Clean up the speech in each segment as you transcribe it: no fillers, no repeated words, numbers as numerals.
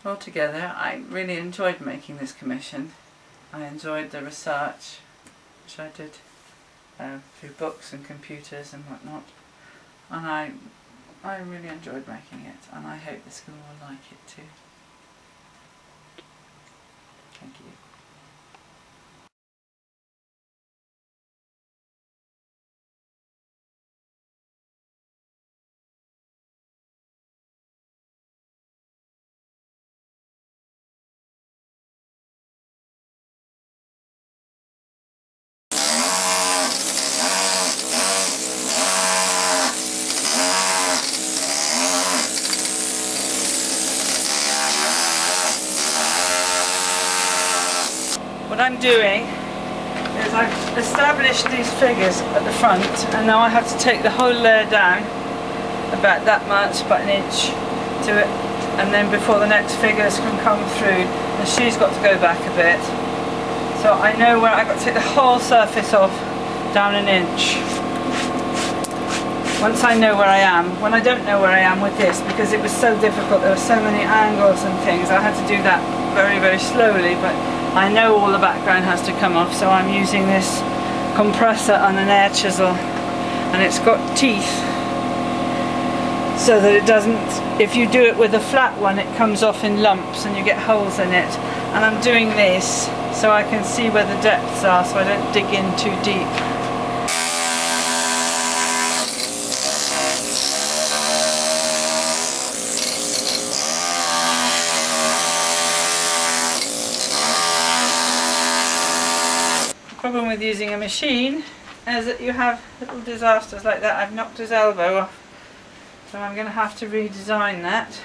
altogether, I really enjoyed making this commission. I enjoyed the research which I did through books and computers and whatnot, and I really enjoyed making it, and I hope the school will like it too. Thank you. What I'm doing is I've established these figures at the front, and now I have to take the whole layer down about that much, about an inch to it, and then before the next figures can come through, and she's got to go back a bit. So I know where I've got to take the whole surface off down an inch. Once I know where I am, when I don't know where I am with this, because it was so difficult, there were so many angles and things, I had to do that very, very slowly, but I know all the background has to come off, so I'm using this compressor on an air chisel, and it's got teeth so that it doesn't, if you do it with a flat one, it comes off in lumps and you get holes in it. And I'm doing this so I can see where the depths are, so I don't dig in too deep. The problem with using a machine is that you have little disasters like that. I've knocked his elbow off, so I'm going to have to redesign that.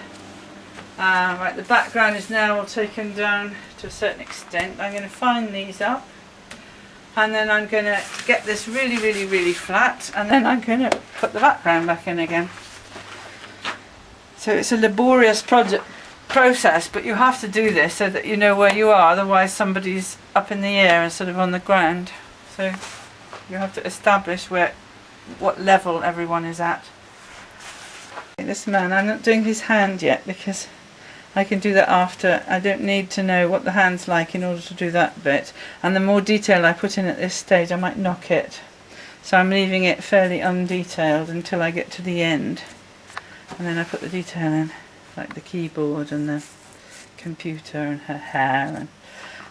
Right, the background is now all taken down to a certain extent. I'm going to fine these up, and then I'm going to get this really, really, really flat, and then I'm going to put the background back in again. So it's a laborious process, but you have to do this so that you know where you are, otherwise somebody's up in the air instead of on the ground. So you have to establish what level everyone is at. This man, I'm not doing his hand yet because I can do that after. I don't need to know what the hand's like in order to do that bit, and the more detail I put in at this stage I might knock it, so I'm leaving it fairly undetailed until I get to the end, and then I put the detail in, like the keyboard and the computer and her hair, and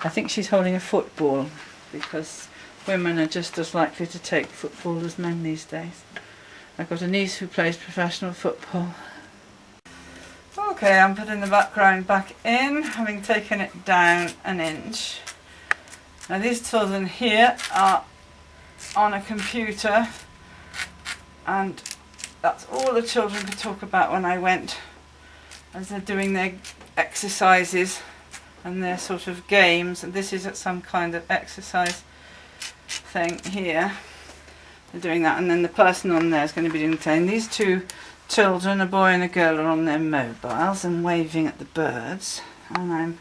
I think she's holding a football because women are just as likely to take football as men these days. I've got a niece who plays professional football. Okay, I'm putting the background back in, having taken it down an inch. Now these children here are on a computer, and that's all the children could talk about when I went, as they're doing their exercises and their sort of games, and this is some kind of exercise thing here. They're doing that, and then the person on there is going to be doing the same. These two children, a boy and a girl, are on their mobiles and waving at the birds, and I'm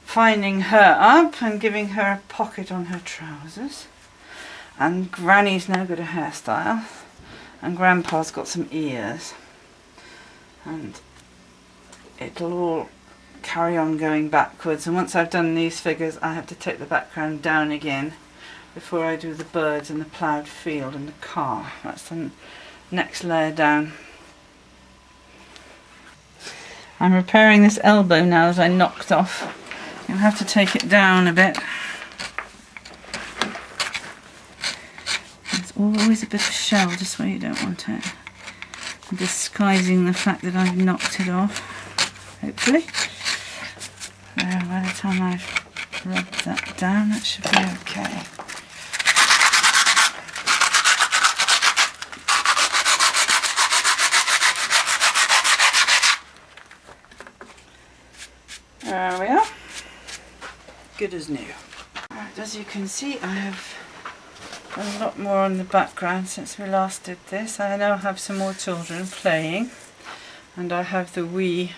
finding her up and giving her a pocket on her trousers, and Granny's now got a hairstyle, and Grandpa's got some ears, and it'll all carry on going backwards. And once I've done these figures, I have to take the background down again before I do the birds and the ploughed field and the car. That's the next layer down. I'm repairing this elbow now that I knocked off. You'll have to take it down a bit. There's always a bit of shell just where you don't want it. I'm disguising the fact that I've knocked it off, hopefully. There, by the time I've rubbed that down, that should be okay. There we are. Good as new. Right, as you can see, I have a lot more on the background since we last did this. I now have some more children playing, and I have the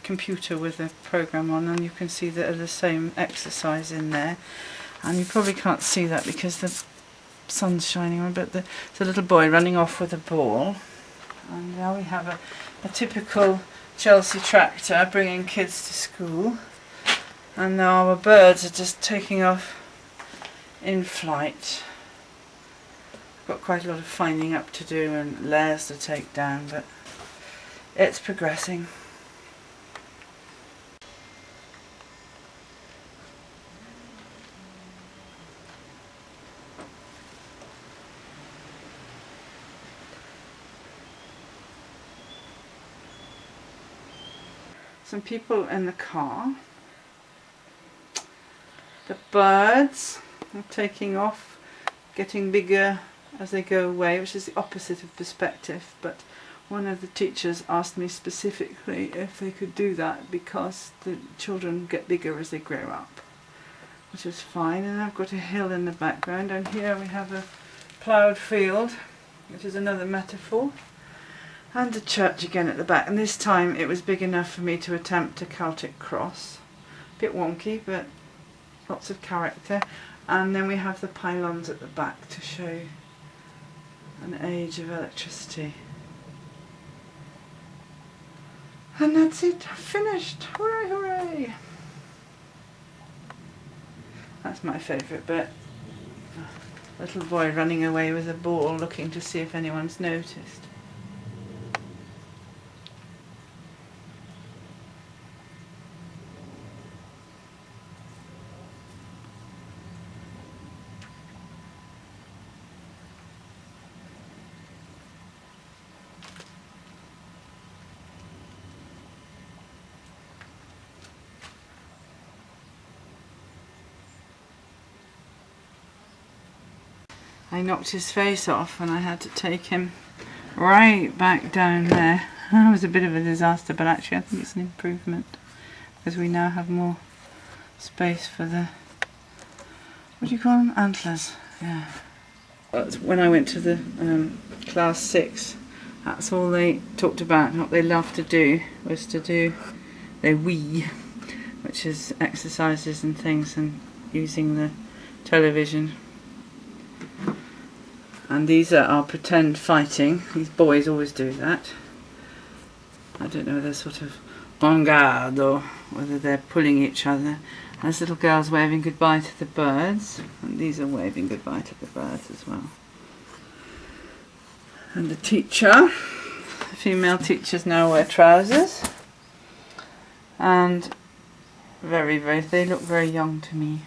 computer with the program on, and you can see that the same exercise in there. And you probably can't see that because the sun's shining on, but there's a little boy running off with a ball. And now we have a typical Chelsea tractor bringing kids to school, and now our birds are just taking off in flight. Got quite a lot of finding up to do and layers to take down, but it's progressing. Some people in the car. The birds are taking off, getting bigger as they go away, which is the opposite of perspective, but one of the teachers asked me specifically if they could do that because the children get bigger as they grow up, which is fine. And I've got a hill in the background, and here we have a ploughed field, which is another metaphor. And the church again at the back, and this time it was big enough for me to attempt a Celtic cross. A bit wonky, but lots of character. And then we have the pylons at the back to show an age of electricity. And that's it, finished! Hooray, hooray! That's my favourite bit. A little boy running away with a ball, looking to see if anyone's noticed. I knocked his face off and I had to take him right back down there. It was a bit of a disaster, but actually I think it's an improvement because we now have more space for the, what do you call them? Antlers. Yeah. When I went to the class 6, that's all they talked about. What they loved to do was to do their wee, which is exercises and things, and using the television. And these are our pretend fighting. These boys always do that. I don't know, they're sort of en garde or whether they're pulling each other. And this little girl's waving goodbye to the birds, and these are waving goodbye to the birds as well. And the teacher, the female teachers now wear trousers, and they look very young to me.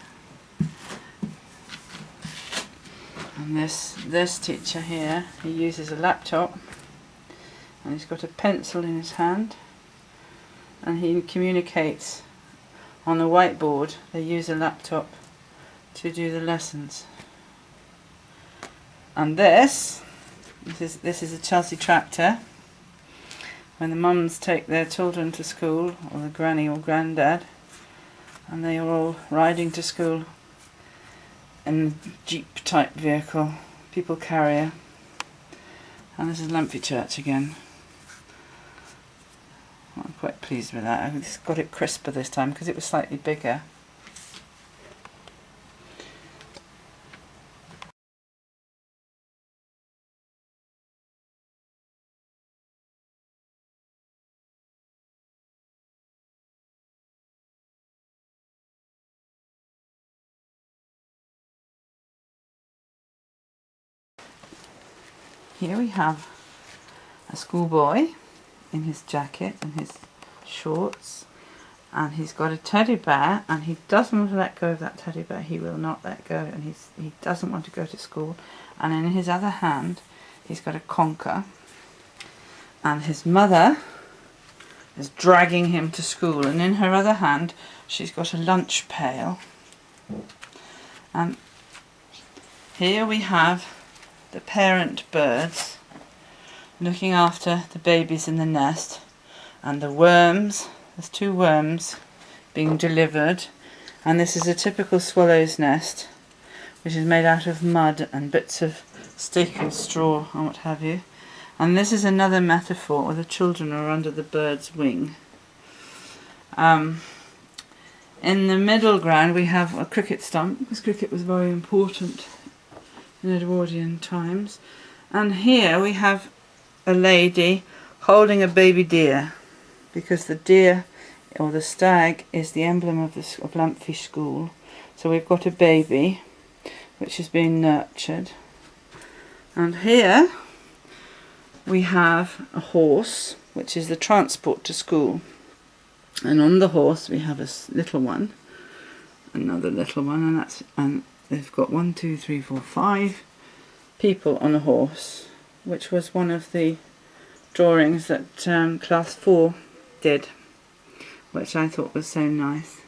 And this teacher here, he uses a laptop, and he's got a pencil in his hand, and he communicates on a whiteboard. They use a laptop to do the lessons. And this is a Chelsea tractor. When the mums take their children to school, or the granny or granddad, and they are all riding to school in a jeep type vehicle, people carrier. And this is Lamphey Church again. I'm quite pleased with that. I just got it crisper this time because it was slightly bigger. Here we have a schoolboy in his jacket and his shorts, and he's got a teddy bear, and he doesn't want to let go of that teddy bear. He will not let go, and he doesn't want to go to school. And in his other hand he's got a conker, and his mother is dragging him to school, and in her other hand she's got a lunch pail. And here we have the parent birds looking after the babies in the nest, and the worms. There's 2 worms being delivered, and this is a typical swallow's nest, which is made out of mud and bits of stick and straw and what have you. And this is another metaphor where the children are under the bird's wing. In the middle ground we have a cricket stump, because cricket was very important in Edwardian times. And here we have a lady holding a baby deer. because the deer or the stag is the emblem of lamphey school. So we've got a baby which is being nurtured, and here we have a horse which is the transport to school, and on the horse we have a little one, another little one, and they've got 1, 2, 3, 4, 5 people on a horse, which was one of the drawings that class 4 did, which I thought was so nice.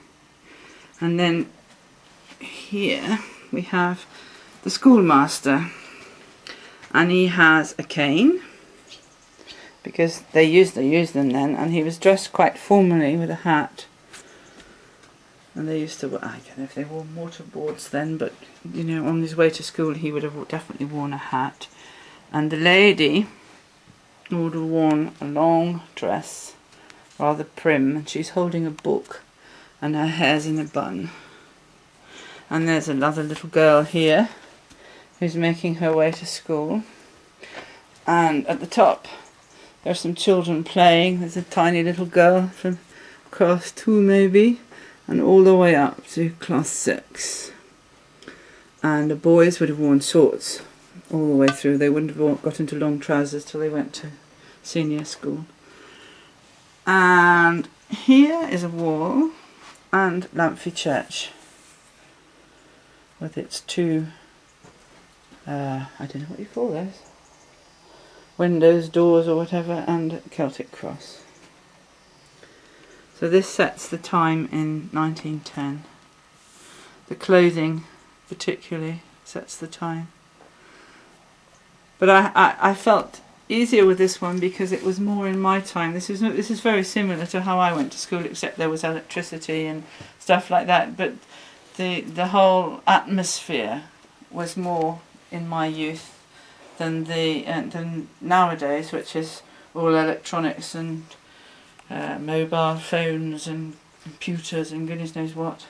And then here we have the schoolmaster, and he has a cane because they used them then, and he was dressed quite formally with a hat. And they used to, I don't know if they wore mortarboards then, but you know, on his way to school he would have definitely worn a hat. And the lady would have worn a long dress, rather prim, and she's holding a book and her hair's in a bun. And there's another little girl here who's making her way to school. And at the top there's some children playing. There's a tiny little girl from class 2 maybe, and all the way up to class 6. And the boys would have worn shorts all the way through. They wouldn't have got into long trousers till they went to senior school. And here is a wall and Lamphey Church with its two, I don't know what you call those, windows, doors or whatever, and Celtic cross. So this sets the time in 1910. The clothing particularly sets the time. But I felt easier with this one because it was more in my time. This is very similar to how I went to school, except there was electricity and stuff like that. But the whole atmosphere was more in my youth than than nowadays, which is all electronics and mobile phones and computers and goodness knows what.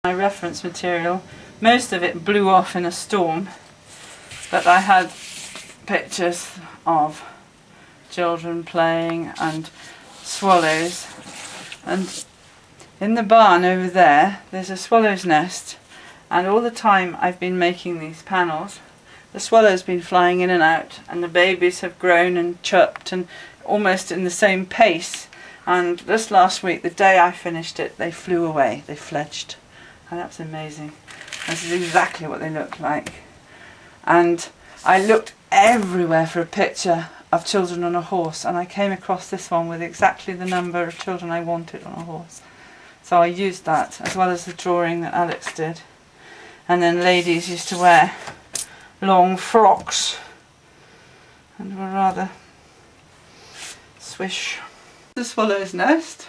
My reference material, most of it blew off in a storm, but I had pictures of children playing and swallows, and in the barn over there's a swallow's nest, and all the time I've been making these panels the swallow's been flying in and out, and the babies have grown and chirped and almost in the same pace, and this last week, the day I finished it, they flew away, they fledged. And that's amazing. This is exactly what they look like. And I looked everywhere for a picture of children on a horse, and I came across this one with exactly the number of children I wanted on a horse. So I used that, as well as the drawing that Alex did. And then ladies used to wear long frocks and were rather swish. The swallow's nest.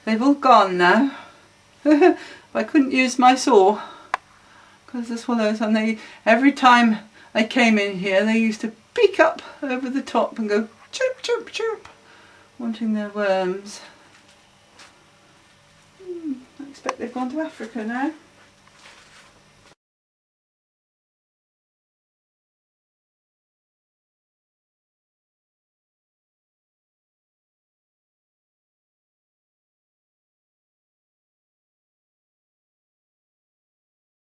They've all gone now. I couldn't use my saw because the swallows, and every time I came in here they used to peek up over the top and go chirp chirp chirp, wanting their worms. I expect they've gone to Africa now.